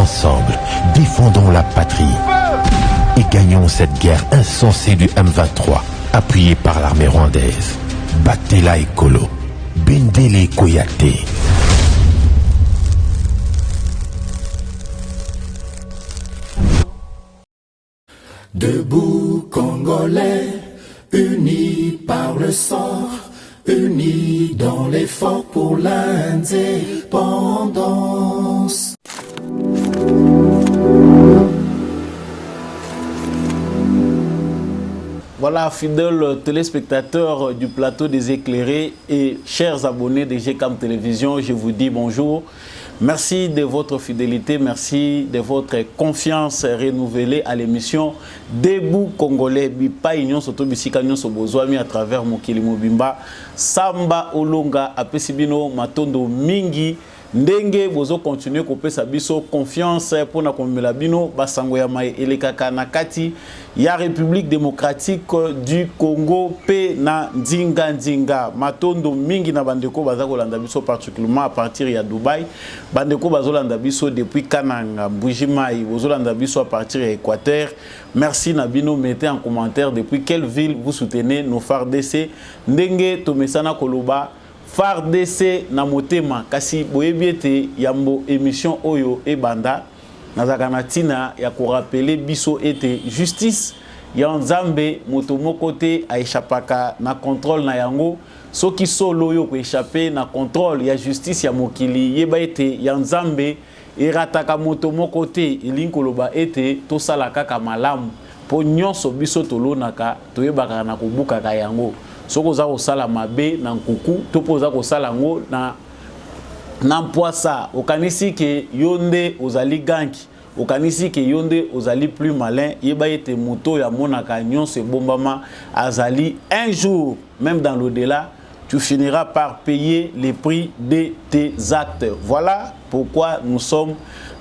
Ensemble, défendons la patrie et gagnons cette guerre insensée du M23, appuyée par l'armée rwandaise. Battez-la Ekolo, Bendele Koyate. Debout Congolais, unis par le sang, unis dans l'effort pour l'indépendance. Voilà, fidèles téléspectateurs du plateau des éclairés et chers abonnés de GCAM Télévision, je vous dis bonjour. Merci de votre fidélité, merci de votre confiance renouvelée à l'émission Debout Congolais. Bipa Union Soto Bisika Union Sobozwami à travers Mokili Mobimba. Samba Olonga Apesibino Matondo Mingi. Ndenge bozo continuer kopesa biso confiance pour na komela bino basango ya mai elekaka na kati ya République démocratique du Congo pe na nzinga matondo mingi na bandeko baza kolanda biso particulièrement à partir ya Dubaï bandeko bazolanda biso depuis Kananga Mbujimai bozolanda biso à partir ya Équateur. Merci na bino, mettez en commentaire depuis quelle ville vous soutenez nos FARDC. Ndenge tomesana koloba FARDC na motema kasi boyebiete yambo émission oyo ebanda nazakana tina ya ko rappeler biso ete justice ya nzambe moto moko te aishapaka na contrôle na yango soki solo yo ko échapper na contrôle ya justice ya mokili yeba ete ya nzambe erataka moto moko te elinkoloba ete to sala kaka malamu po nyonso biso tolonaka toyebaka na kobuka ka yango. Soko za kosala mabe na nkuku topo za kosala ngo na mpoasa okanisi ke yonde ozali ganki okanisi ke yonde ozali plus malin yeba ete moto ya monaka nyonso bombama azali un jour même dans l'au-delà tu finiras par payer les prix de tes actes. Voilà pourquoi nous sommes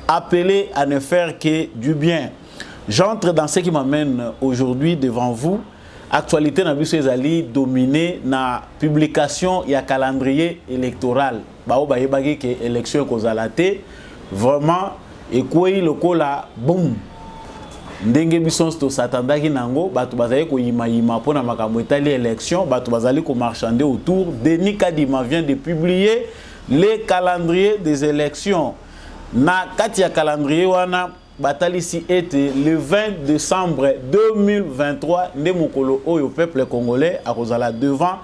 appelés à ne faire que du bien. J'entre dans ce qui m'amène aujourd'hui devant vous. Actualité na biso ezali dominé na publication ya calendrier électoral. Bao ba yebaki ke élection kozala te vraiment ekoi lokola boum. Ndenge biso to satandaki nango batu bazali ko yima pona makambo etali élection batu bazali ko marchander autour. Denis Kadima vient de publier les calendriers des élections. Na kati ya calendrier wana batalisi était le 20 décembre 2023 ndemokolo oyo peuple congolais a kozala devant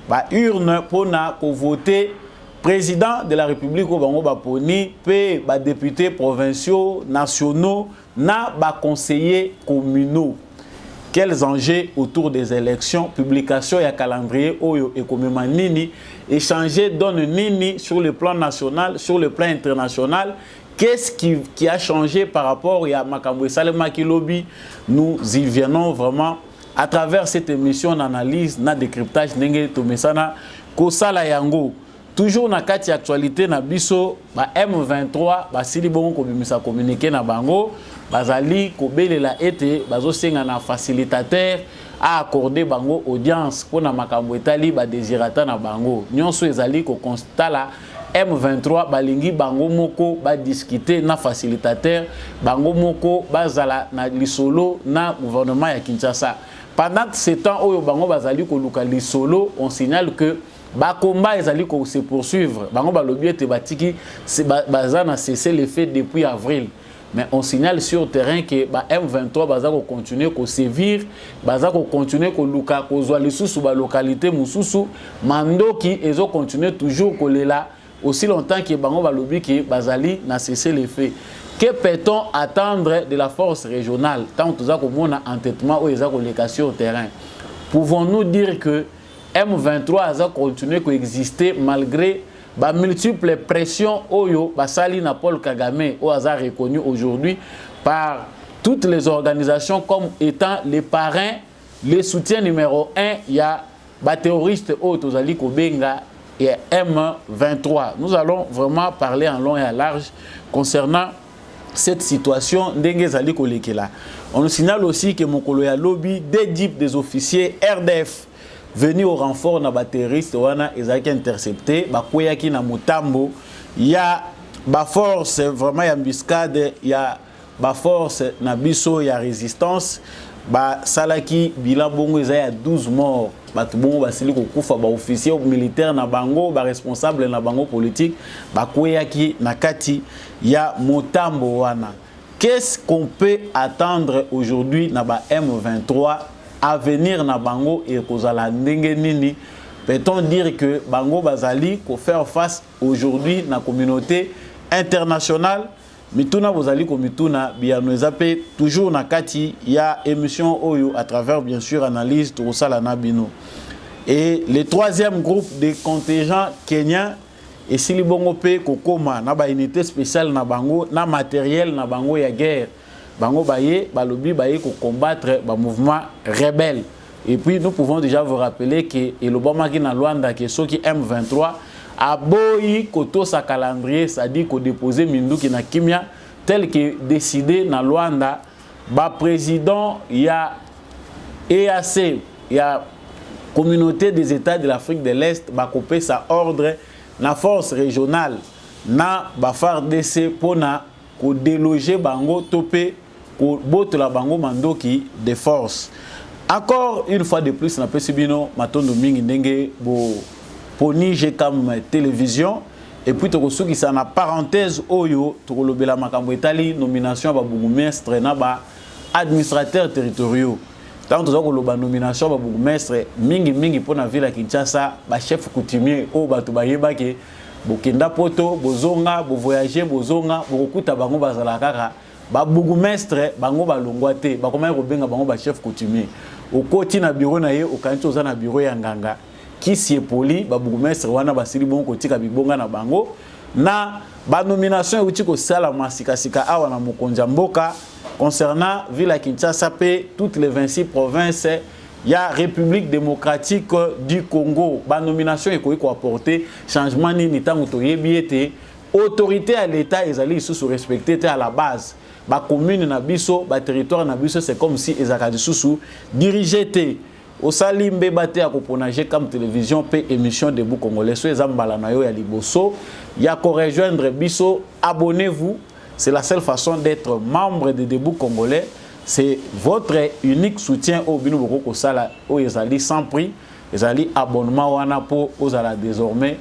ba urne pona ko voter président de la République au bango baponi pe ba députés provinciaux nationaux na ba conseillers communaux. Quels enjeux autour des élections, publication et calendrier oyo et komema nini, échanger donne nini sur le plan national, sur le plan international. Qu'est-ce qui a changé par rapport à Makambo Salema Kilobi? Nous y venons vraiment à travers cette émission d'analyse, na décryptage, nenge tomesana kosala yango. Toujours na kati actualité na biso ba M23 ba sili bongo ko bimisa communiquer na bango bazali ko belela ete bazo senga na facilitateur a accordé bango audience pour na makambo etali ba désirata na bango. Nyonso ezali ko constala M23 balingi bango moko ba discuter na facilitateur bango moko bazala na lisolo na gouvernement ya Kinshasa. Pendant ce temps oyo bango bazali ko luka lisolo, on signale que ba combat ezali ko se poursuivre. Bango balobi ete batiki bazana cessé les faits depuis avril. Mais on signale sur terrain que ba M23 baza ko continuer ko sévir, baza ko continuer ko luka ko zwa lisusu ba localité mususu, mandoki ezo continuer toujours ko lela aussi longtemps que bango balobi que bazali na cessé les faits. Que peut-on attendre de la force régionale tant que nous avons un entêtement ou des allocations au terrain? Pouvons-nous dire que M23 a continué à exister malgré les multiples pressions oyo basali na Paul Kagame au hasard reconnu aujourd'hui par toutes les organisations comme étant les parrains, les soutiens numéro 1, il y a les terroristes Otozali Kobenga et M23. Nous allons vraiment parler en long et en large concernant cette situation. On nous signale aussi que Mokolo ya lobby des officiers RDF venus au renfort na terroriste wana ezaki intercepté bakoyaki na Mutambo ya ba force vraiment ya embuscade ya ba force na biso ya résistance ba salaki bilan bongo eza ya 12 morts batu bongo basili ko kufa ba officier militaire na bango ba responsable na bango politique ba kweyaki na kati ya motambo wana. Qu'est-ce qu'on peut attendre aujourd'hui na ba M23 avenir na bango et kozala ndenge nini? Peut-on dire que bango bazali ko faire face aujourd'hui na communauté internationale? Mituna bozali ko mituna biano ezape toujours na kati ya émission oyo à travers bien sûr analyse to sala na bino. Et le troisième groupe de contingents kenyans et sili bongo pe kokoma na ba unité spéciale na bango na matériel na bango ya guerre. Bango baye balobi baye ko combattre ba mouvement rebelle. Et puis nous pouvons déjà vous rappeler que Elobama qui na Luanda que ceux qui M23 a boyi koto sa calendrier, c'est-à-dire qu'on déposer Minduki na Kimia tel que décidé na Luanda, ba président ya EAC, ya communauté des États de l'Afrique de l'Est, ba copé sa ordre na force régionale na ba FARDC pona ko déloger bango topé ko bote la bango mandoki de force. Encore une fois de plus na pesibino matondo mingi ndenge bo poni comme télévision et puis tokosu qui ça na parenthèse oyo tokolobela makambo etali nomination ba bourgmestre na ba administrateurs territoriaux. Tant to koloba nomination ba bourgmestre mingi pona ville ya Kinshasa ba chef coutumier o bato bayeba ke bokenda poto bozonga bo voyager bozonga bokuta bango bazala kaka ba bourgmestre bango balongwa te ba komaya ko benga bango ba chef coutumier okoti na bureau na ye okanti oza na bureau ya nganga qui si est poli ba bourgmestre wana basili bon kotika bibonga na bango na ba nomination uti ko sala masika sika awa na mokonza mboka concernant ville ya Kinshasa pe toutes les 26 provinces ya République démocratique du Congo. Ba nomination ekoki ko apporter changement ni tango to yebiete autorité à l'état ezali sous respecté à la base. Ba commune na biso, ba territoire na biso c'est comme si ezaka sous dirigé té au salimbe baté à koponager comme télévision pe émission debout congolais so ezambala na yo ya liboso ya ko rejoindre biso, abonnez-vous, c'est la seule façon d'être membre de debout congolais, c'est votre unique soutien au bino boko sala o ezali sans prix, ezali abonnement wana po ozala désormais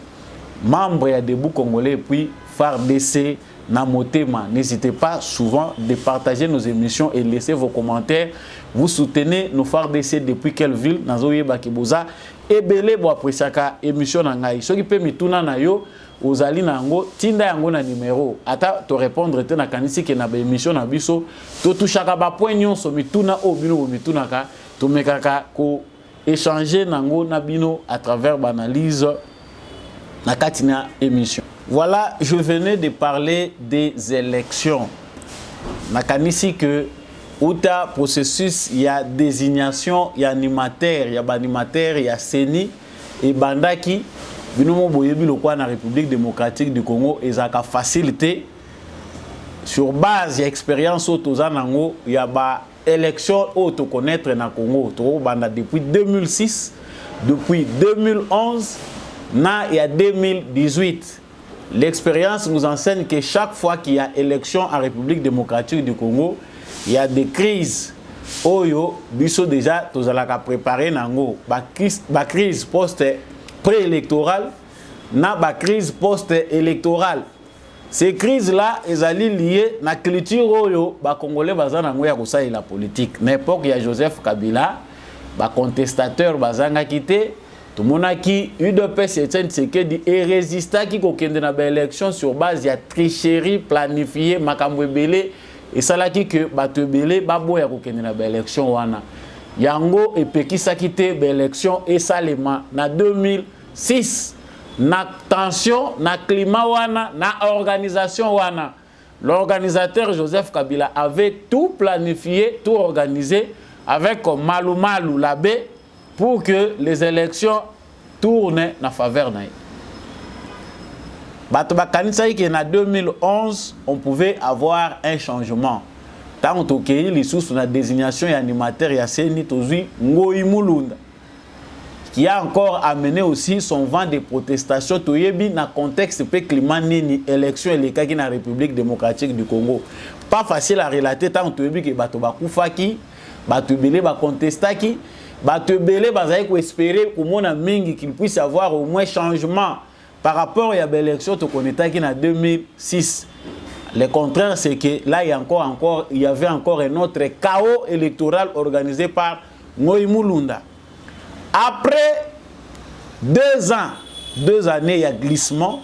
membre ya debout congolais et puis FARDC na motema. N'hésitez pas souvent de partager nos émissions et laisser vos commentaires. Vous soutenez nos FARDC depuis quelle ville? Nazoye Bakiboza. Et belé bo apresiaka émission na ngai. Soki pe mituna na yo ozali nango tinda yango na numéro. Ata to répondre te na kanisi ke na ba émission na biso. To touchaka ba point nyonso mituna o bino bo mituna ka to mekaka ko échanger nango na bino à travers l'analyse na katina émission. Voilà, je venais de parler des élections. Nakanisi que outa processus, il y a désignation, il y a animateur, il y a animateur, il y a CENI et bandaki binomo boyebi lokwa na République démocratique du Congo ezaka facilité sur base il y a expérience autozanango, il y a ba élection auto connaître na Congo to banda depuis 2006, depuis 2011, na il y a 2018. L'expérience nous enseigne que chaque fois qu'il y a élection en République démocratique du Congo, il y a des crises. Oyo, biso déjà, tous allons préparer nango. Ba crise post-préélectorale, na ba crise post-électorale. Ces crises-là, elles sont liées à la culture oyo, ba Congolais bazan nango ya kosa la politique. N'importe il y a Joseph Kabila, ba contestateur bazanga quitté. Tout le monde a qui UDPS et résista qui kokende na ba élection sur base ya tricherie planifiée makambo belé et ça là qui que bato belé babo ya kokende na ba élection wana yango et pekisa quitté ba élection et salema na 2006 na tension na climat wana na organisation wana l'organisateur Joseph Kabila avait tout planifié, tout organisé avec Malou Malou Labé pour que les élections tournent en faveur d'eux. En 2011, on pouvait avoir un changement. Tant que les sous la désignation et animateur et CENI Ngoi Mulunda. qui a encore amené aussi son vent de protestation toyebi na contexte pe climat nini élection elekaki na République démocratique du Congo. Pas facile à relater tant toyebi que bato bakufaki, bato belé ba contestaki, bato belé bazali ko espérer ko mona mingi qu'il puisse avoir au moins changement par rapport à l'élection to konetaki na 2006. Le contraire c'est que là il y avait encore un autre chaos électoral organisé par Moi Mulunda. Après 2 ans, 2 années, il y a glissement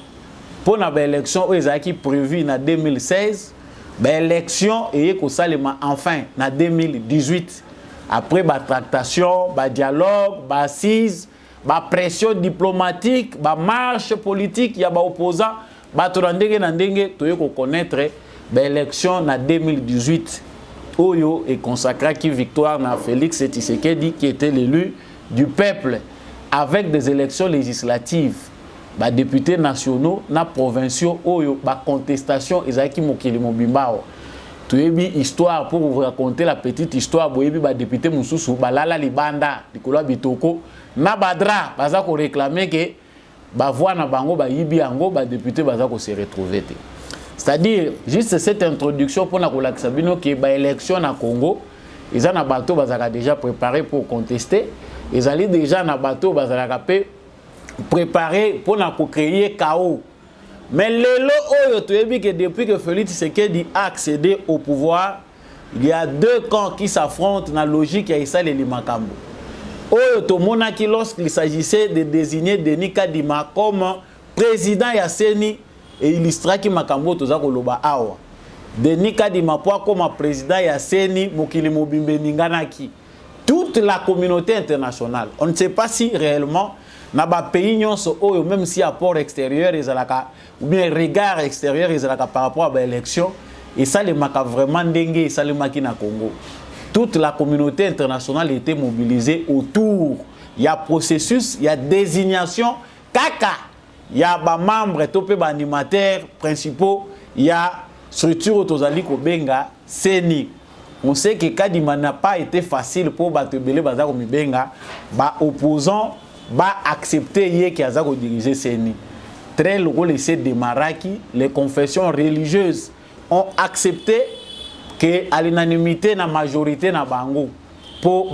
pour l'élection qui est prévue en 2016. L'élection est enfin en 2018. Après la tractation, le dialogue, l'assise, la pression diplomatique, la marche politique, il y a des opposants. Il faut connaître l'élection en 2018. Oyo est consacré qui victoire à Félix Tshisekedi qui était l'élu du peuple avec des élections législatives, les députés nationaux, les provinciaux, la contestation, Ezaki Mokili Mobimbao. Tu as une histoire pour vous raconter la petite histoire, les députés Moussoussou, Balala Libanda, Nicolas Bitoko, Nabadra, Bazako réclamer que voix na bango, Yibi Ango, les députés Bazako se retrouver. C'est-à-dire, juste cette introduction pour la Sabino qui est l'élection na Congo, ils ont un bateau déjà préparé pour contester. Ils allaient déjà dans le bateau préparé pour créer chaos. Mais depuis que Félix Tshisekedi a accédé au pouvoir, il y a 2 camps qui s'affrontent dans la logique à Issa Leli Makambo. Lorsqu'il s'agissait de désigner Denis Kadima comme président Yasseni et Illustraki Makambo Tozakoloba Awa. Denis Kadima comme président Yasseni Mokili Mobimbe Ninganaki. Toute la communauté internationale. On ne sait pas si réellement, dans les pays, même si apport extérieur, ou bien regard extérieur par rapport à l'élection, et ça, les maka vraiment dengue, et ça, les maki na Congo. Toute la communauté internationale était mobilisée autour. Il y a processus, il y a désignation, kaka. Il y a des membres, des animateurs principaux, il y a structure autozali Kobenga, CENI. On sait que Kadima n'a pas été facile pour Batebele Bazako Mibenga, opposant, accepter qui a dirigé CENI. Très le lycée de Maraki, les confessions religieuses ont accepté que à l'unanimité la majorité na bango pour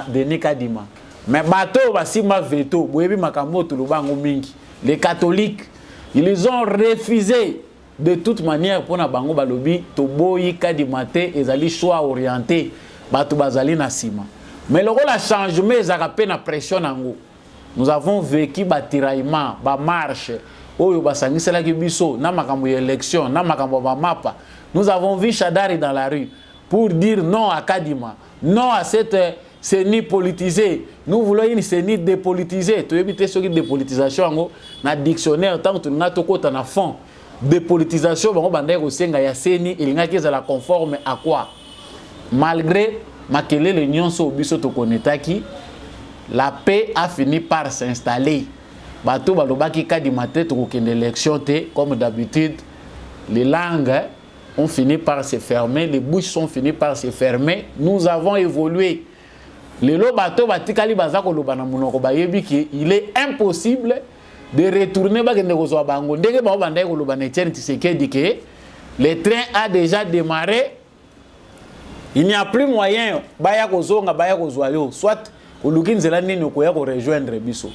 Denis Kadima. Mais bateau basima veto, boyebi makambo tulubango mingi. Les catholiques, ils ont refusé de toute manière pour na bango balobi toboyi Kadimate ezali choix orienté batu bazali na sima. Mais le rôle a changé mais ezaka na pression nango. Nous avons vécu batiraillement, ba marche, oyo basangisela ki biso na makambo élection, na makambo ba mapa. Nous avons vu Chadari dans la rue pour dire non à Kadima, non à cette CENI politisée. Nous voulons une CENI dépolitisée. Tu éviter ce qui dépolitisation dans le dictionnaire tant que tu n'as pas na fond. Dépolitisation, on va dire que la CENI il n'a qu'à la conforme à quoi? Malgré Makele l'union sur biso to konetaki, la paix a fini par s'installer. Bato balobaki Kadimate to kokende élection te comme d'habitude les langues ont fini par se fermer, les bouches sont finies par se fermer. Nous avons évolué. Le bateau batikali bazako lobana munoko bayebi ki il est impossible de retourner bakende kozwa bango. Ndenge ba banda ko lobana Etienne Tshisekedi que le train a déjà démarré. Il n'y a plus moyen baya kozonga baya kozwa yo soit olukinzela nini ko ya ko rejoindre biso.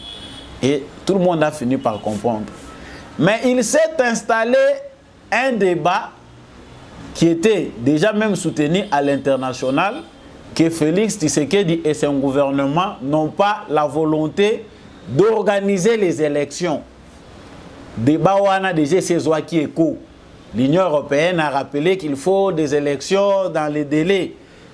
Et tout le monde a fini par comprendre. Mais il s'est installé un débat qui était déjà même soutenu à l'international, que Félix Tshisekedi et son gouvernement n'ont pas la volonté d'organiser les élections. Débat wana déjà Sezoaki Eko. L'Union européenne a rappelé qu'il faut des élections dans les délais.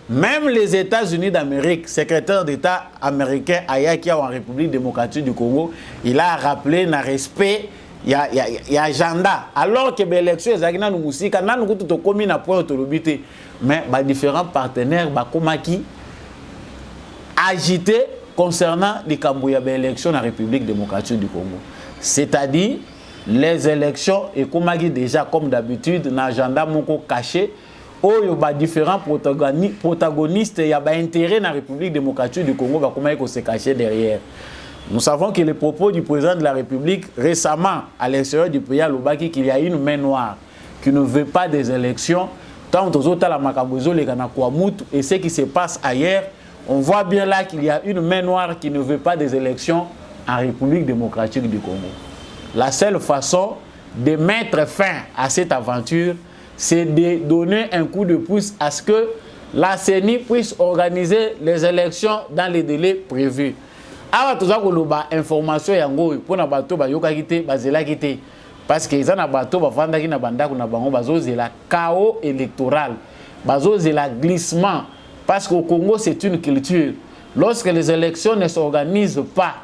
Même les États-Unis d'Amérique, secrétaire d'État américain Ayaki en République démocratique du Congo, il a rappelé un respect. Il y a agenda. Alors que l'élection est agina nous musika, nous avons tout commis na point autolobité. Mais différents partenaires qui agité concernant les Cambouya élections dans la République démocratique du Congo. C'est-à-dire les élections et comme déjà comme d'habitude dans l'agenda moko caché où il y a différents protagonistes, il y a intérêt dans la République démocratique du Congo comment se cacher derrière. Nous savons que les propos du président de la République récemment à l'extérieur du pays à Lubaki qu'il y a une main noire qui ne veut pas des élections. Tant aux autres la Makabozo, les Ganakouamout et ce qui se passe ailleurs, on voit bien là qu'il y a une main noire qui ne veut pas des élections en République démocratique du Congo. La seule façon de mettre fin à cette aventure, c'est de donner un coup de pouce à ce que la CENI puisse organiser les élections dans les délais prévus. Alors, tout ça, information yango pour na bato ba yoka kité bazela kité parce que ils na bato ba vanda ki na banda kuna bango bazozela chaos électoral, bazozela glissement parce qu'au Congo c'est une culture. Lorsque les élections ne s'organisent pas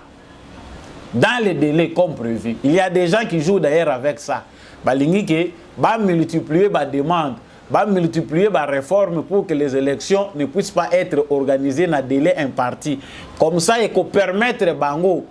dans les délais comme prévu, il y a des gens qui jouent d'ailleurs avec ça. Balingi ke ba multiplier ba demande, va multiplier la réforme pour que les élections ne puissent pas être organisées dans un délai imparti. Comme ça, il faut permettre bango,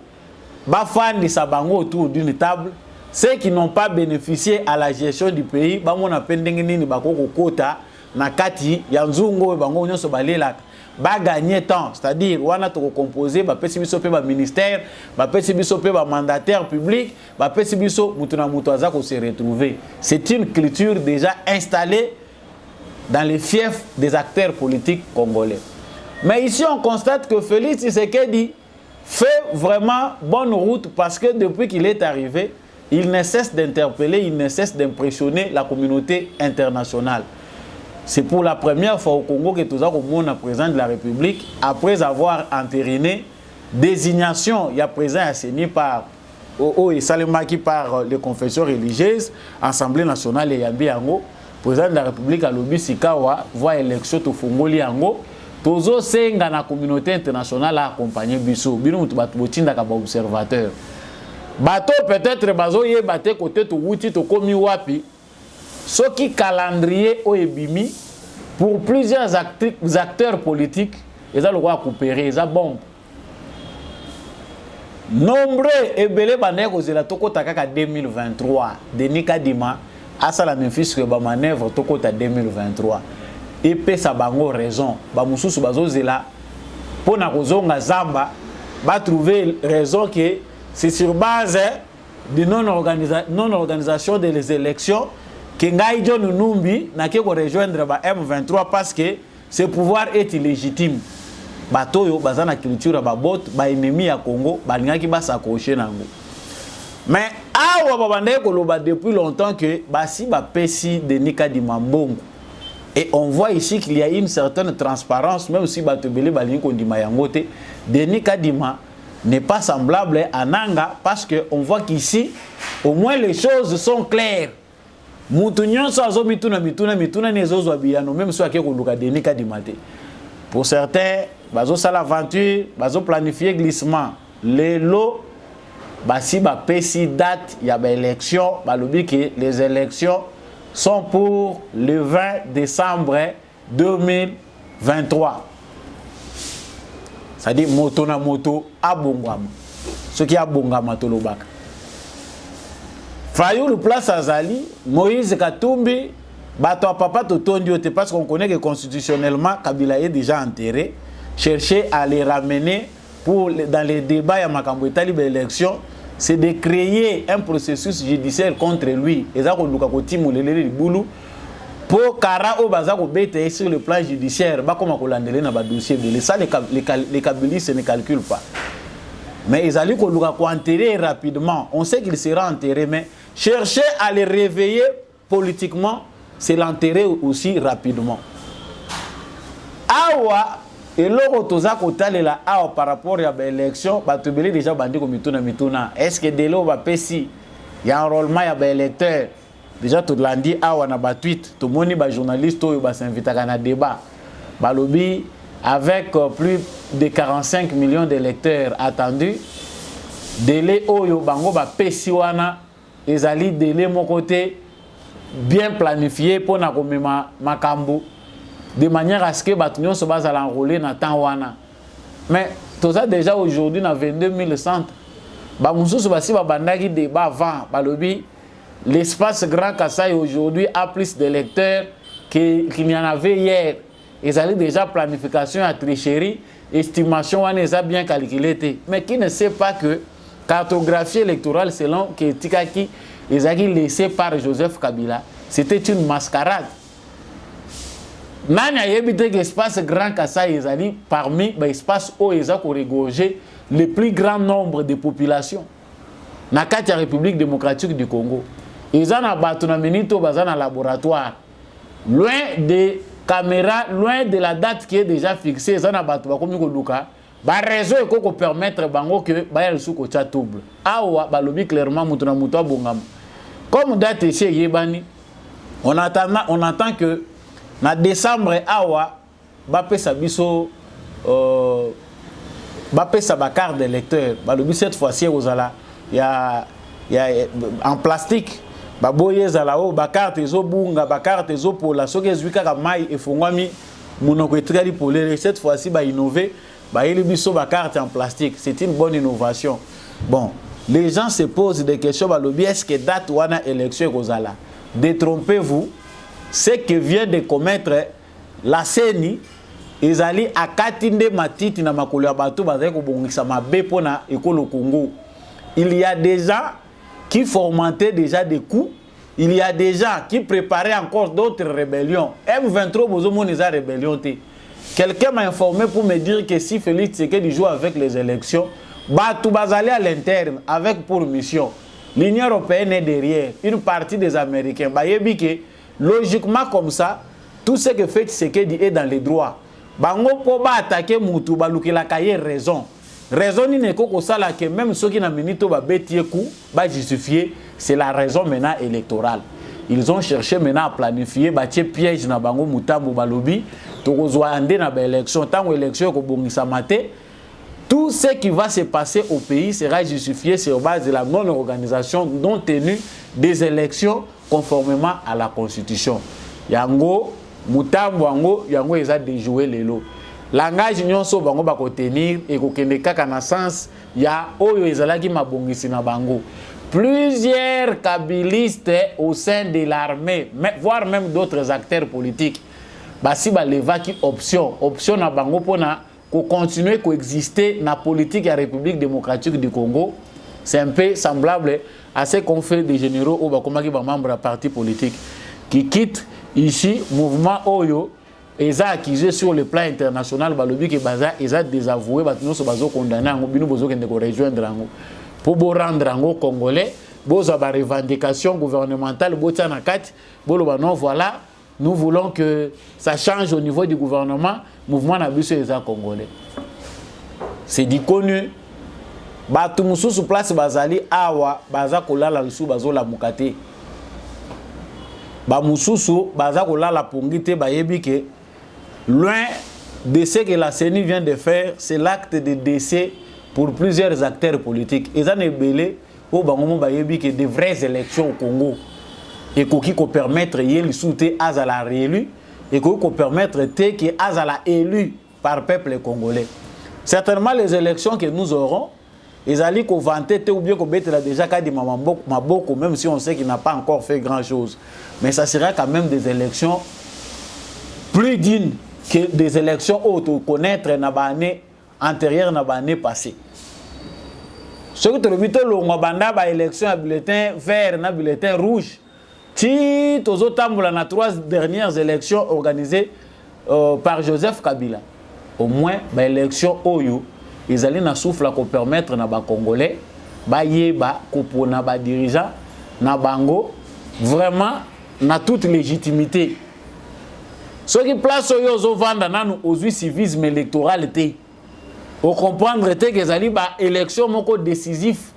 bafan de sa bango autour d'une table, ceux qui n'ont pas bénéficié à la gestion du pays, bango na pendengini ni bako kota na kati yanzungo bango nyoso balela ba gagner temps, c'est-à-dire wana to composer ba pesi biso pe ba ministère, ba pesi biso pe ba mandataire public, ba pesi biso mutu na mutu aza ko se retrouver. C'est une culture déjà installée dans les fiefs des acteurs politiques congolais. Mais ici, on constate que Félix Tshisekedi fait vraiment bonne route parce que depuis qu'il est arrivé, il ne cesse d'interpeller, il ne cesse d'impressionner la communauté internationale. C'est pour la première fois au Congo que tout ça, comme le président de la République, après avoir entériné désignation, il y a présent assigné par et Salemaki par les confessions religieuses, Assemblée nationale et Yambi-Yango. Le président de la République a lobby Sikawa, voit l'élection au Fongoli Yango. Tozo senga na communauté internationale a accompagné Bisso. Bino mutu batu botinda ka ba observateur. Bato peut-être bazo ye baté côté to wuti to komi wapi. Soki calendrier o ebimi pour plusieurs acteurs politiques, ils ont le droit à coopérer, ils ont bombe. Nombreux ebele bandé ko zela toko takaka 2023 Denis Kadima à ça la même fils que ba manœuvre toko ta 2023. Et pe sa bango raison ba mususu bazozela pona kozonga zamba ba trouver raison que c'est sur base de non-organisation des élections que ngai John Numbi na ke ko rejoindre ba M23 parce que ce pouvoir est illégitime. Batoyo bazana culture ba bot ba ennemi ya Congo balingaki ba s'accrocher nango. Mais awa babande ko loba depuis longtemps que basi ba pesi de Nikadima Mbongo. Et on voit ici qu'il y a une certaine transparence, même si Batobele Balingi Kondima Yangote, Denis Kadima n'est pas semblable à Nanga, parce qu'on voit qu'ici, au moins les choses sont claires. Moutounion Sazo Mituna Nezozo Abiyano, même si on a Denis Kadima. Pour certains, bazo sala aventure, bazo planifier glissement. Les lots, basi ba pesi date, il y a des élections, balobi que les élections sont pour le 20 décembre 2023. C'est-à-dire moto na moto abongama. Ce qui a bongama tolobaka. Fayou le place Azali, Moïse Katumbi, bato a papa totondiote parce qu'on connaît que constitutionnellement Kabila est déjà enterré, chercher à les ramener pour dans les débats ya makambo etali ba élection. C'est de créer un processus judiciaire contre lui. Et ça, pour Kara au Baza sur le plan judiciaire, comme on l'a dit dans le dossier, ça les kabylistes ne calculent pas. Mais ils allaient enterrer rapidement. On sait qu'il sera enterré, mais chercher à les réveiller politiquement, c'est l'enterrer aussi rapidement. Awa. Et l'autre toza kotalela a par rapport à l'élection, batubeli déjà bandi ko mituna. Est-ce que dès là va pesi il y a un enrôlement ya ba électeur. Déjà tout lundi a wana ba tweet, tout moni ba journaliste to ba s'invite à un débat. Balobi avec plus de 45 millions d'électeurs attendus. Délai oyo bango ba pesi wana ezali délai mon côté bien planifié pour na komema makambo. De manière à ce que les bâtiments se basent à l'enrôler dans le temps. Mais tout ça déjà aujourd'hui dans 22 000 centres. L'espace Grand Kassai aujourd'hui a plus d'électeurs qu'il n'y en avait hier. ils allaient déjà planification à tricherie, estimation, on les a bien calculé. Mais qui ne sait pas que cartographie électorale selon Tikaki, ils ont laissé par Joseph Kabila, c'était une mascarade. Nani a évité que l'espace grand Kassai ils allaient parmi l'espace où ils ont regorgé le plus grand nombre de populations. Dans la République démocratique du Congo. Ils ont abattu dans un laboratoire. Loin des caméras, loin de la date qui est déjà fixée, ils ont abattu comme Luka. Ba réseau est qu'on permettre bango que ba yel sou ko double. Awa ba lobi clairement mutuna muto bongam. Comme date chez Yebani, on attend que na décembre awa ba pesa biso ba pesa ba carte d'électeur. Ba lobi cette fois-ci ozala il y a en plastique. Ba boye zala o ba carte ezo bunga ba carte ezo pola soki ezwika ka mai efongwami munoko etrali polele cette fois-ci ba innover. Ba carte en plastique, c'est une bonne innovation. Bon, les gens se posent des questions. Est-ce que date ou une élection Rosala? Détrompez-vous. Ce que vient de commettre la CENI, ils allaient à Katinde Matiti na makolo ya bato bazako bongisa mabe pona ekolo Congo. Il y a des gens qui fomentaient déjà des coups. Il y a des gens qui préparaient encore d'autres rébellions. M23 bozomo neza rébellion té. Quelqu'un m'a informé pour me dire que si Félix Tshisekedi joue avec les élections, tout va aller à l'interne avec pour mission. L'Union européenne est derrière, une partie des Américains. Logiquement comme ça, tout ce que fait Tshisekedi est dans les droits. Bango po ba attaquer Moutou, la cahier raison. Raison n'est que ça là que même ceux qui n'ont minito ba bétier coup, ba justifier, c'est la raison maintenant électorale. Ils ont cherché maintenant à planifier bâtir piège na bango mutambo balobi tokozwa ande na élection tant élection ko bongisa maté. Tout ce qui va se passer au pays sera justifié sur base de la non-organisation non tenue des élections conformément à la constitution. Yango mutambo yango eza déjouer lelo. Langage nyonso bango ba ko tenir et ko kende kaka na sens ya oyo ezalaki mabongisi na bango. Plusieurs kabilistes au sein de l'armée, voire même d'autres acteurs politiques, basi ba levaki option na bango pona ko continuer coexister na politique de la République démocratique du Congo. C'est un peu semblable à ce qu'on fait des généraux ou bakomaki ba membres de parti politique qui quittent ici mouvement Oyo et ça accusé sur le plan international balobi que baza eza désavoué batino so bazo condamné ngo bino bozo kende ko rejoindre ngo. Pour rendre en Congolais, pour avoir une revendication gouvernementale, voilà, nous voulons que ça change au niveau du gouvernement, mouvement n'abuse les Congolais. C'est dit connu. Tout le sur place bazali awa baza kolala lusu bazola mukate. Ba mususu baza kolala pongite bayebi ke loin de ce que la CENI vient de faire, c'est l'acte de décès pour plusieurs acteurs politiques. Ils ont ébélé au Bangomo Bayebi que de vraies élections au Congo et qui permettre de soutenir Azala réélu et qui permettre que Azala élu par peuple congolais. Certainement les élections que nous aurons, ils allaient vanter ou bien qu'on a déjà qu'à dire Maboko, même si on sait qu'il n'a pas encore fait grand chose. Mais ça sera quand même des élections plus dignes que des élections où connaître Nabané antérieure na l'année passée. Ce que tu as vu, c'est élection à bulletin vert et bulletin rouge. Si tu as les 3 dernières élections organisées par Joseph Kabila, au moins, l'élection Oyo, ils allaient na souffle pour permettre na Congolais, pour na dirigeants, na bango, vraiment, na toute légitimité. Ce qui place Oyo zo vanda nanu aux civisme électoral était. Pour comprendre que les élections sont décisives,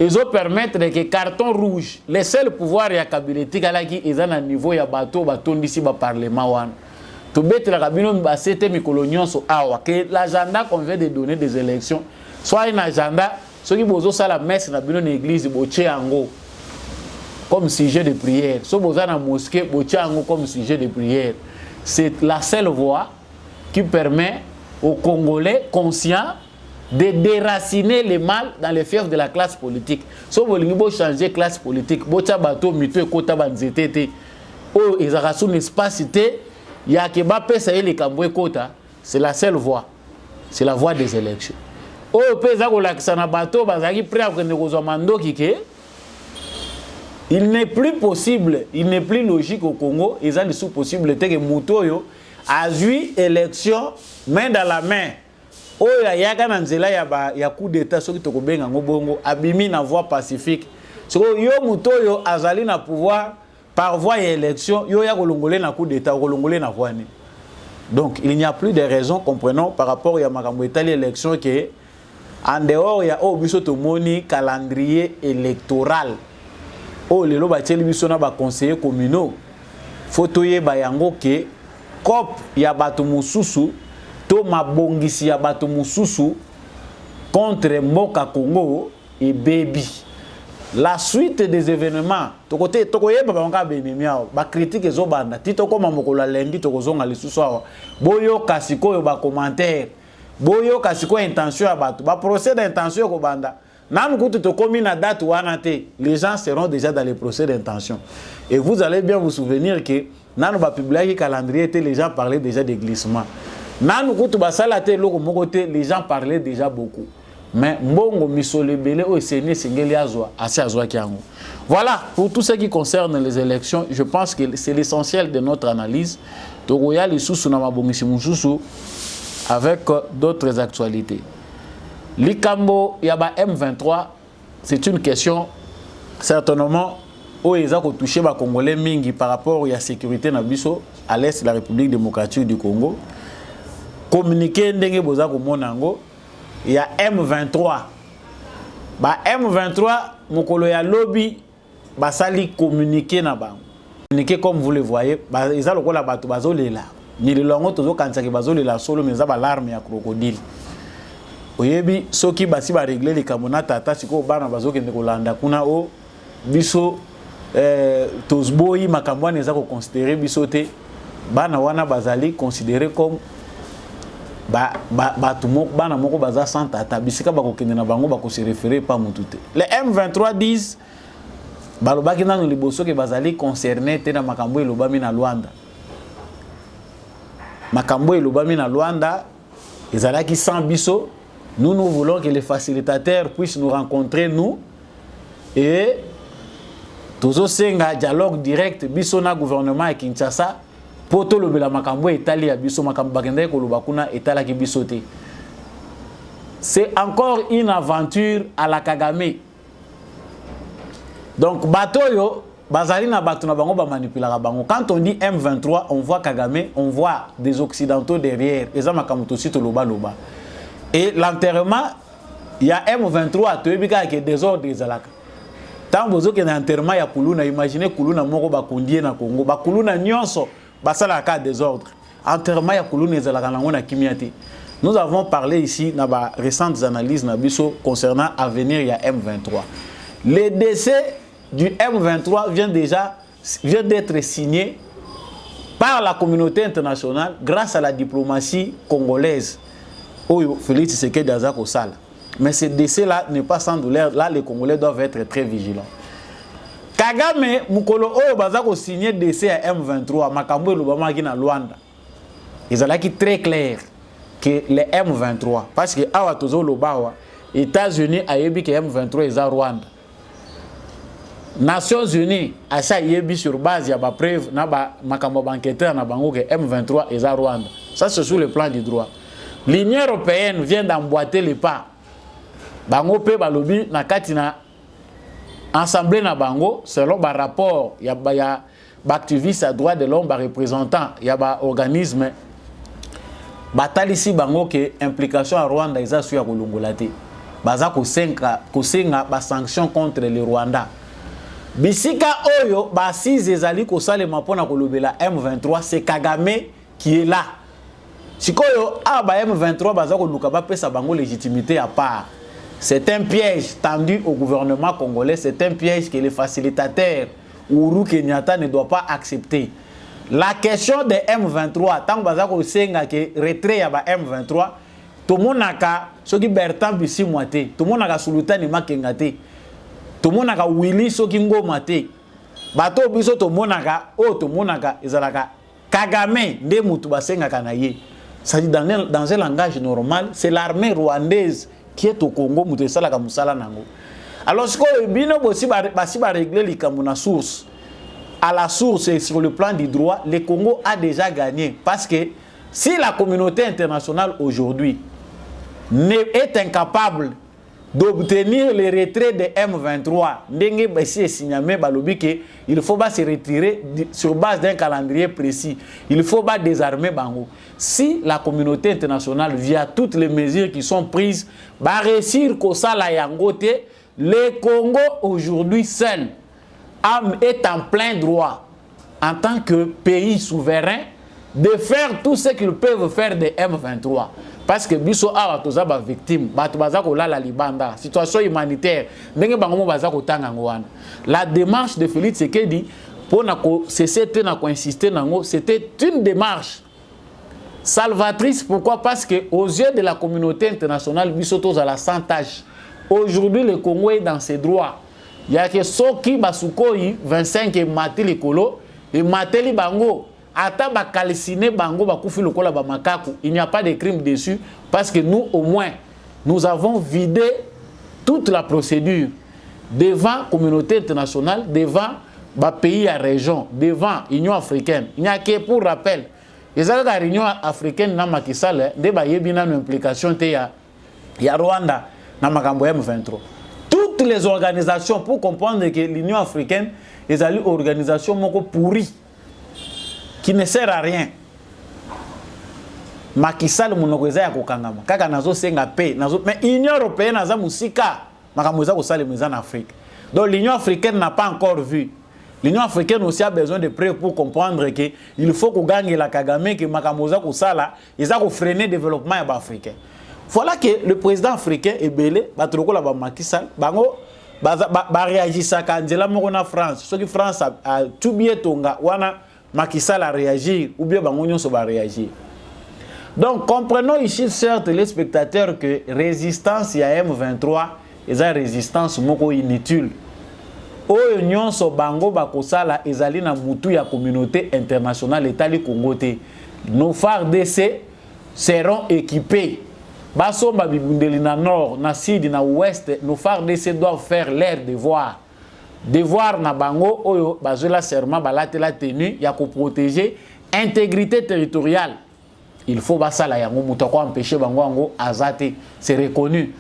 ils ont permettre que carton rouge, les seuls pouvoirs de la Kabila qui est à niveau de bateau d'ici au Parlement. Tout bête la cabine, c'était mes coloniaux que l'agenda qu'on vient de donner des élections, soit un agenda, ceux qui ont la messe dans l'église, comme sujet de prière, ceux qui ont la mosquée, comme sujet de prière. C'est la seule voie qui permet aux Congolais conscients de déraciner le mal dans les fiefs de la classe politique. Si vous voulez changer de classe politique, vous avez bateau mito et kota banzete. Oh, ils ont un espace il y a que Bapesa et les Camboué Kota, c'est la seule voie. C'est la voie des élections. Oh, pesa ko laksana bato bazaki prêt à prendre ko mando kike. Il n'est plus possible, il n'est plus logique au Congo, et ça ne sous possibilité que Moutoyo a eu élection main dans la main. Oh, il y a quand Nzela ya coup d'état sur qui to benga ngobongo abimi na voie pacifique. So yo Moutoyo azali na pouvoir par voie élection, yo ya kolongolé na coup d'état, kolongolé na voie ni. Donc il n'y a plus de raisons, comprenons, par rapport à makambo etali élection que en dehors il y a biso to moni calendrier électoral. Oh lelo ba teli biso na ba conseillers communaux. Photo ye ba yango ke cop ya bato mususu to mabongisi ya bato mususu contre Mboka Congo et baby. La suite des événements, tokote tokoye ba banga benemiao, ba critique ezo banda, tito koma mokola lengi tokozonga lisusu awa. Boyo kasiko yo ba commentaire. Boyo kasiko intention ya bato, ba procès d'intention ko banda. Nan kutu to komi na date wana te, les gens seront déjà dans les procès d'intention. Et vous allez bien vous souvenir que nan ba publier calendrier te, les gens parlaient déjà de glissement. Nan kutu ba salate loko moko te, les gens parlaient déjà beaucoup. Mais mbongo misolebele o seni singeli azwa assez azwa kiango. Voilà, pour tout ce qui concerne les élections, je pense que c'est l'essentiel de notre analyse. Togoya li susu na mabongisi mususu avec d'autres actualités. Likambo yaba M23, c'est une question certainement où ils ont touché les Congolais mingi par rapport à la sécurité na biso à l'est de la République démocratique du Congo. Communiquer ndenge boza ko monango. Il y a M23. Ba M23, mokolo ya lobby, ba sali communiquer na bango. Communiquer comme vous le voyez, ba ils a lokola bato bazolela. Ni le longo tozo kanisa ke bazolela solo mais za ba larme ya crocodile. Oyebi soki basi ba régler les kamona tata siko bana bazokende kolanda kuna o biso tozboyi makambo wana eza ko considérer biso te bana wana bazali considéré comme bana moko baza sans tata bisika bakokende na bango bako se référer pas mutute. Les M23 disent balobaki nanu liboso ke bazali concerné te na makambo elobami na Luanda. Makambo elobami na Luanda ezalaki sans biso. Nous voulons que les facilitateurs puissent nous rencontrer nous et tozo senga dialogue direct biso na gouvernement ya Kinshasa. Poto lobela makambo etali ya biso makambo bakende ko lobakuna etala ki biso te. C'est encore une aventure à la Kagame. Donc batoyo bazali na bato na bango ba manipuler bango. Quand on dit M23, on voit Kagame, on voit des occidentaux derrière. Eza makambo to sito loba loba. Et l'enterrement, il y a M23 toyebika ke désordre ezalaka. Tant bozo ke na enterrement ya kuluna, imaginez kuluna moko ba kondie na Congo, ba kuluna nyonso basala ka désordre. Enterrement ya kuluna ezalaka nango na kimiate. Nous avons parlé ici dans les récentes analyses na biso concernant l'avenir ya M23. Le décès du M23 vient d'être signé par la communauté internationale grâce à la diplomatie congolaise. Oyo Félix Tshisekedi Azako Sala. Mais ce décès-là n'est pas sans douleur. Là, les Congolais doivent être très vigilants. Kagame, Mukolo Oyo Bazako signé décès à M23, Makambo Lubama qui na Luanda. Ils ont là qui très clair que les M23, parce que Awatozo Lobawa, États-Unis a yebi que M23 est à Rwanda. Nations Unies a ça yebi sur base ya ba preuve na ba makambo banqueteur na bango que M23 est à Rwanda. Ça c'est sur le plan du droit. L'Union européenne vient d'emboîter les pas. Bango pe balobi na katina assemblée na bango selon ba rapport ya ba activiste à droit de l'homme ba représentant ya ba organisme batalisi bango que implication à Rwanda eza suya kolongola te. Baza ko senga ba sanction contre le Rwanda. Bisika oyo ba six ezali ko salema pona kolobela M23, c'est Kagame qui est là. Sikoyo aba M23 bazako luka ba pesa bango légitimité à part. C'est un piège tendu au gouvernement congolais, c'est un piège que les facilitateurs Uhuru Kenyatta ne doit pas accepter. La question de M23 tant bazako senga ke retrait ya ba M23, tout monaka soki Bertrand Bisimwa te, tout monaka Sultani Makenga te, tout monaka Willy soki Ngoma te. Bato biso to monaka o to monaka ezalaka Kagame nde mutu basenga kanaye. Ça dit dans un langage normal, c'est l'armée rwandaise qui est au Congo mutu sala ka musala nango. Alors ce que bino bosi ba régler likambo na source. À la source et sur le plan du droit, le Congo a déjà gagné parce que si la communauté internationale aujourd'hui est incapable d'obtenir le retrait de M23, il faut pas se retirer sur base d'un calendrier précis. Il faut pas désarmer Bango. Si la communauté internationale, via toutes les mesures qui sont prises, va réussir qu'au Salayangote, le Congo aujourd'hui seul est en plein droit, en tant que pays souverain, de faire tout ce qu'ils peuvent faire de M23. Parce que biso awa toza ba victime, bato baza ko la libanda, situation humanitaire, ndenge bango baza ko tanga ngwana. La démarche de Félix Tshisekedi pour na ko cesser na ko insister nango, c'était une démarche salvatrice. Pourquoi? Parce que aux yeux de la communauté internationale, biso toza la santage. Aujourd'hui le Congo est dans ses droits. Il y a que soki basukoi 25 et mateli kolo et mateli bango. Ata ba kalsine bango ba kufi lokola ba makaku, il n'y a pas de crime dessus parce que nous au moins nous avons vidé toute la procédure devant la communauté internationale, devant ba pays à région, devant l'Union africaine. Il n'y a que pour rappel, les l'Union africaine na makisale de ba yebina no implication te ya Rwanda na makambo M23. Toutes les organisations pour comprendre que l'Union africaine est une organisation moko pourrie qui ne sert à rien. Macky Sall monokoza ya kokangama kaka nazo senga paix nazo mais Union européenne naza musika makamoza ko sale en Afrique. Donc l'Union africaine n'a pas encore vu. L'Union africaine aussi a besoin de preuves pour comprendre que il faut qu'on gagne la Kagame que makamoza ko sala ils ont freiner le développement africain. Voilà que le président africain est belé batroko la ba Macky Sall bango ba réagir ka Angela moko na France. Ce que France a tout bien tonga wana Macky Sall a réagi ou bien bango nyonso ba réagir. Donc comprenons ici, chers téléspectateurs, que résistance ya M23 est une résistance moko inutile. Oyo nyonso bango bakosala ezali na mutu ya communauté internationale etali Congo te. Nos phares DC seront équipés. Basomba bibundeli na nord, na sud, na ouest, nos phares DC doivent faire leur devoir. Devoir na bango oyo bazola serment balate la tenue ya ko protéger intégrité territoriale. Il faut basala yango muto ko empêcher bango yango azate, c'est reconnu.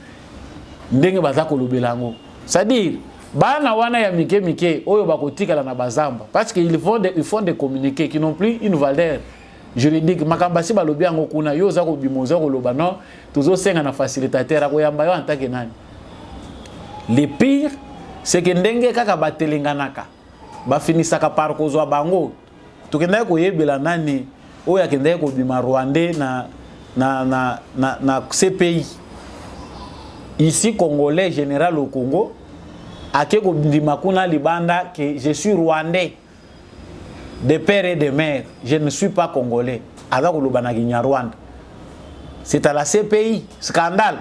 Ndenge bazako lobelango. C'est-à-dire bana wana ya mike oyo bakotika na bazamba parce qu'ils font des communiqués qui n'ont plus une valeur juridique. Makambasi balobi yango kuna yo za ko bimoza ko loba non tozo senga na facilitateur ko yamba yo antake nani. Le pire c'est que ndenge kaka batelenganaka ba finisaka par kozwa bango tukenda ko yebela nani oya kende ko bima Rwandais na CPI ici congolais général au Congo akeko bima kuna libanda que je suis rwandais de père et de mère, je ne suis pas congolais. Azako lobana Rwanda. C'est à la CPI, scandale.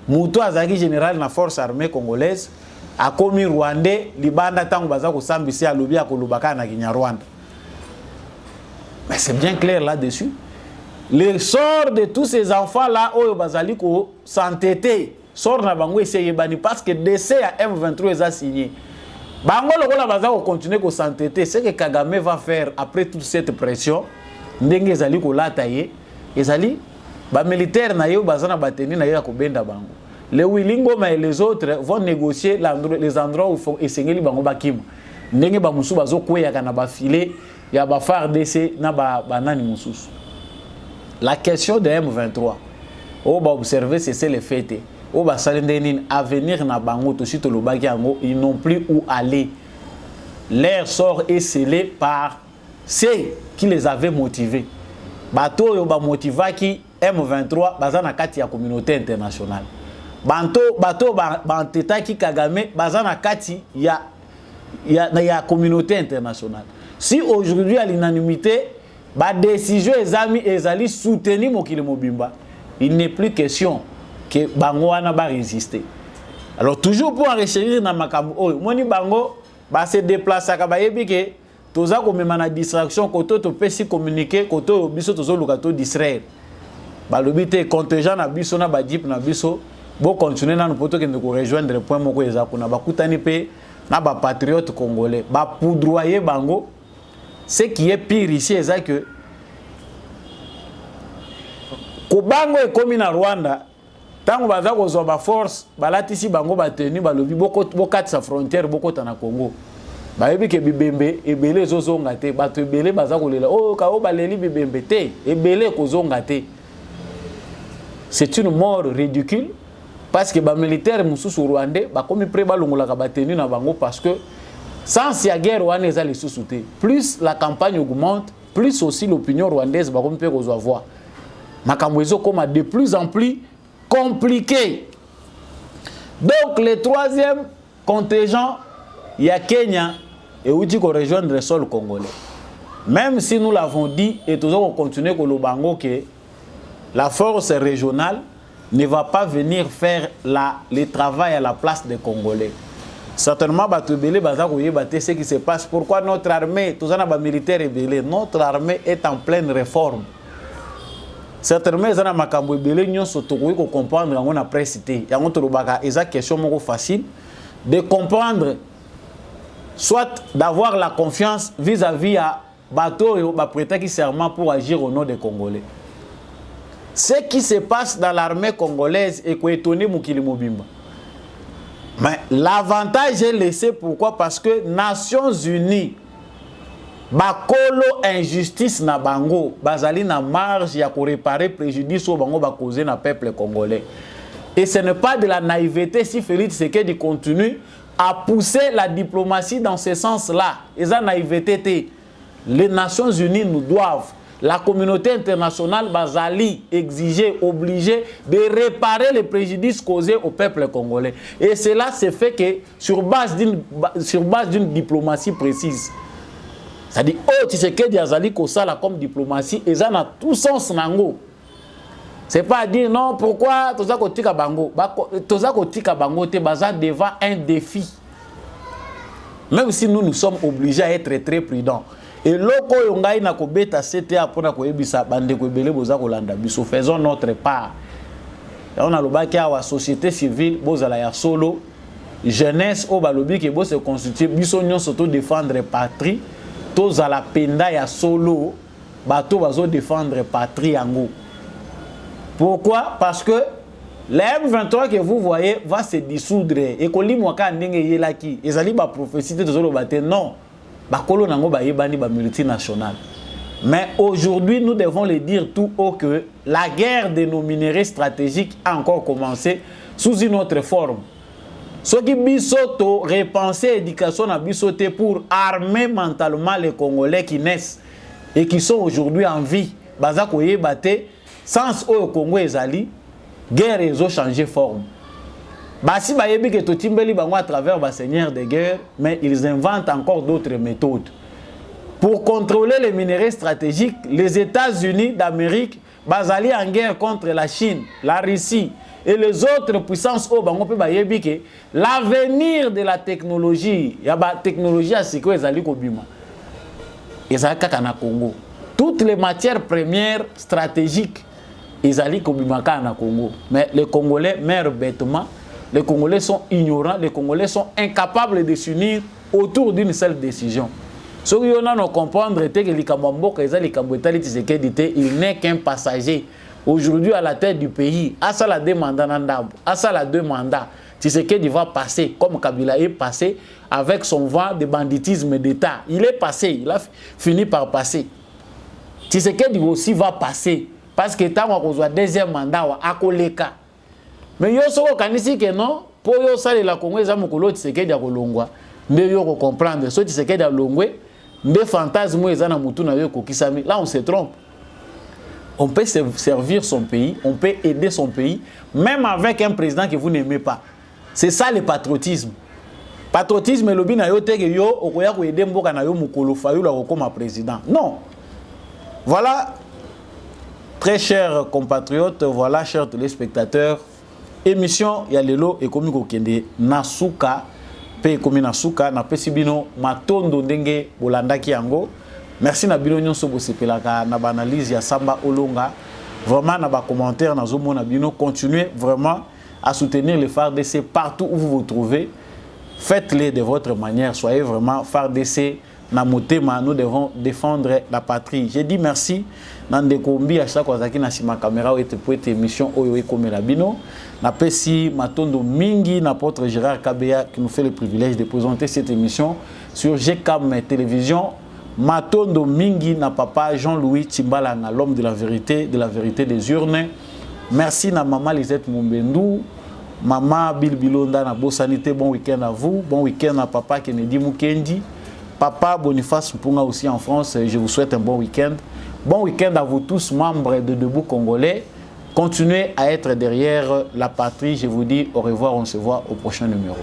Muto azaki général na force armée congolaise a commis rwandais libanda tango bazako sambisi alobi akolobaka na Rwanda. Mais c'est bien clair là-dessus. Le sort de tous ces enfants-là, oyo bazali ko s'entêter, sort na bango essayer bani parce que décès à M23 a signé. Bango lokola bazako continuer ko s'entêter, c'est que Kagame va faire après toute cette pression, ndenge ezali ko lataye, ezali ba militaire na yo bazana bateni na yo ko benda bango. Les Willingoma et les autres vont négocier les endroits où il faut essayer bango bakima. Ndenge ba musu bazo kweya kana ba filer ya ba phare DC na ba nani mususu. La question de M23, on va observer c'est le fait. On va s'aligner à venir na bango to sito lo bakiango, ils n'ont plus où aller. Leur sort est scellé par ceux qui les avaient motivés. Bato yo ba motiva ki M23 bazana kati ya communauté internationale. Bato ba anteta ki Kagame bazana kati ya communauté internationale. Si aujourd'hui à l'unanimité ba décision ezami ezali soutenir mokili mobimba, il n'est plus question que bango wana ba résister. Alors toujours pour enrichir na makambo oyo moni bango ba se déplacer ka ba yebi ke toza ko mema na distraction koto to pesi communiquer koto biso tozo lukato distraire balobi te contingent na biso na ba jeep na biso bo continuer na poto ke ndeko rejoindre point moko eza kuna bakutani pe na ba patriote congolais ba poudroyer bango. Ce qui est pire ici est que Kobango est comme na Rwanda tango baza kozwa ba force balatisi bango batenu balobi bokati sa frontière bokota na Congo bayebi ke bibembe ebele ezozonga te bato ebele baza kolela oh kao baleli bibembe te ebele kozonga te. C'est une mort ridicule parce que ba militaire mususu rwandais ba komi pré balongolaka batenu na bango parce que sans la guerre rwandaise les sous-soutés plus la campagne augmente plus aussi l'opinion rwandaise ba komi pe kozwa voix makambo ezo koma de plus en plus compliqué. Donc le troisième contingent il y a Kenya et où dit qu'on rejoindre le sol congolais. Même si nous l'avons dit et toujours continuer que le bango que la force régionale ne va pas venir faire le travail à la place des Congolais. Certainement, ce qui se passe. Pourquoi notre armée, tous les militaires est notre armée est en pleine réforme. Certainement, les makambo ebele nyonso tokoki ko comprendre yango na précité. Yango tolobaka eza question moko facile de comprendre soit d'avoir la confiance vis-à-vis à bateau ba prêter qui serment pour agir au nom des Congolais. Ce qui se passe dans l'armée congolaise est ko étonné mukili mobimba. Mais l'avantage est laissé pourquoi? Parce que Nations Unies bakolo injustice na bango bazali na marge ya ko réparer préjudice au bango ba causer na peuple congolais. Et ce n'est pas de la naïveté si Félix Tshisekedi continue à pousser la diplomatie dans ce sens-là. Et ça naïveté, les Nations Unies nous doivent, la communauté internationale bazali exiger, obliger de réparer les préjudices causés au peuple congolais. Et cela se fait que sur base d'une diplomatie précise. C'est-à-dire, oh, Tshisekedi azali kosala comme diplomatie, et ça n'a tout sens nango. C'est pas dire non, pourquoi toza kotika bango te baza devant un défi. Même si nous sommes obligés à être très prudents. Et loko yongai na kobeta CTA pona ko ebisa bande ko ebele boza kolanda biso faisons notre part. On a lobaki awa société civile bozala ya solo jeunesse au balobi ke bo se constituer biso nyonso to défendre patrie. Tous à la penda ya solo bateau bazo défendre patrie yango. Pourquoi? Parce que le M23 que vous voyez va se dissoudre et que l'imoka ndenge yelaki ezali ba prophétie de zolo bate non ba kolo nango ba yebani ba multinationale. Mais aujourd'hui nous devons le dire tout haut que la guerre de nos minéraux stratégiques a encore commencé sous une autre forme. Ceux qui bisoto repenser éducation à bisoté pour armer mentalement les Congolais qui naissent et qui sont aujourd'hui en vie. Bazako yebate sans au Congo ezali guerre ils ont changé forme. Basi bayebi que totimbeli bango à travers ba seigneurs de guerre, mais ils inventent encore d'autres méthodes. Pour contrôler les minéraux stratégiques, les États-Unis d'Amérique bazali en guerre contre la Chine, la Russie et les autres puissances au bango pe bayebi que l'avenir de la technologie, ya ba technologie à siko ezali kobima. Ezali kaka na Congo. Toutes les matières premières stratégiques ezali kobimaka na Congo. Mais les Congolais meurent bêtement. Les Congolais sont ignorants, les Congolais sont incapables de s'unir autour d'une seule décision. Ce que nous devons comprendre est que il n'est qu'un passager. Aujourd'hui, à la tête du pays, à ça la demande à ça la demande. Tshisekedi va passer comme Kabila est passé avec son vent de banditisme d'État. Il est passé, il a fini par passer. Tshisekedi aussi va passer parce que tant qu'on a deuxième mandat à Koleka. Mais yo soko kanisi que non, pour yo sale la Congo za mukolo Tshisekedi ya kolongwa. Nde yo ko comprendre, so Tshisekedi ya longwe, nde fantasme eza na mutu na yo kokisami. Là on se trompe. On peut servir son pays, on peut aider son pays, même avec un président que vous n'aimez pas. C'est ça le patriotisme. Patriotisme lobi na yo te que yo okoya ko aider mboka na yo mukolo fayu la comme président. Non. Voilà, très chers compatriotes, voilà, chers téléspectateurs, émission Yalelo et Komiko Kende Nasuka pe komina suka na pesi bino matondo ndenge bolandaki yango. Merci na bino nyonso bosepelaka na analyse ya Samba Olonga. Vraiment na ba commentaire na zomo na bino, continuez vraiment à soutenir les FARDC partout où vous vous trouvez. Faites-les de votre manière, soyez vraiment FARDC. Nous devons défendre la patrie. J'ai dit merci. Nandekombi à chaque fois que na sima caméra ou pour cette émission oyo comme la bino. Na pesi matondo mingi n'apôtre Gérard Kabea qui nous fait le privilège de présenter cette émission sur GCAM Télévision. Matondo mingi na papa Jean-Louis Timbalanga, l'homme de la vérité des urnes. Merci na maman Lisette Mumbendou. Maman Bilbilonda na Bosanité, bon week-end à vous. Bon week-end à papa Kennedy Mukendi. Papa Boniface Mpunga aussi en France, je vous souhaite un bon week-end. Bon week-end à vous tous, membres de Debout Congolais. Continuez à être derrière la patrie. Je vous dis au revoir, on se voit au prochain numéro.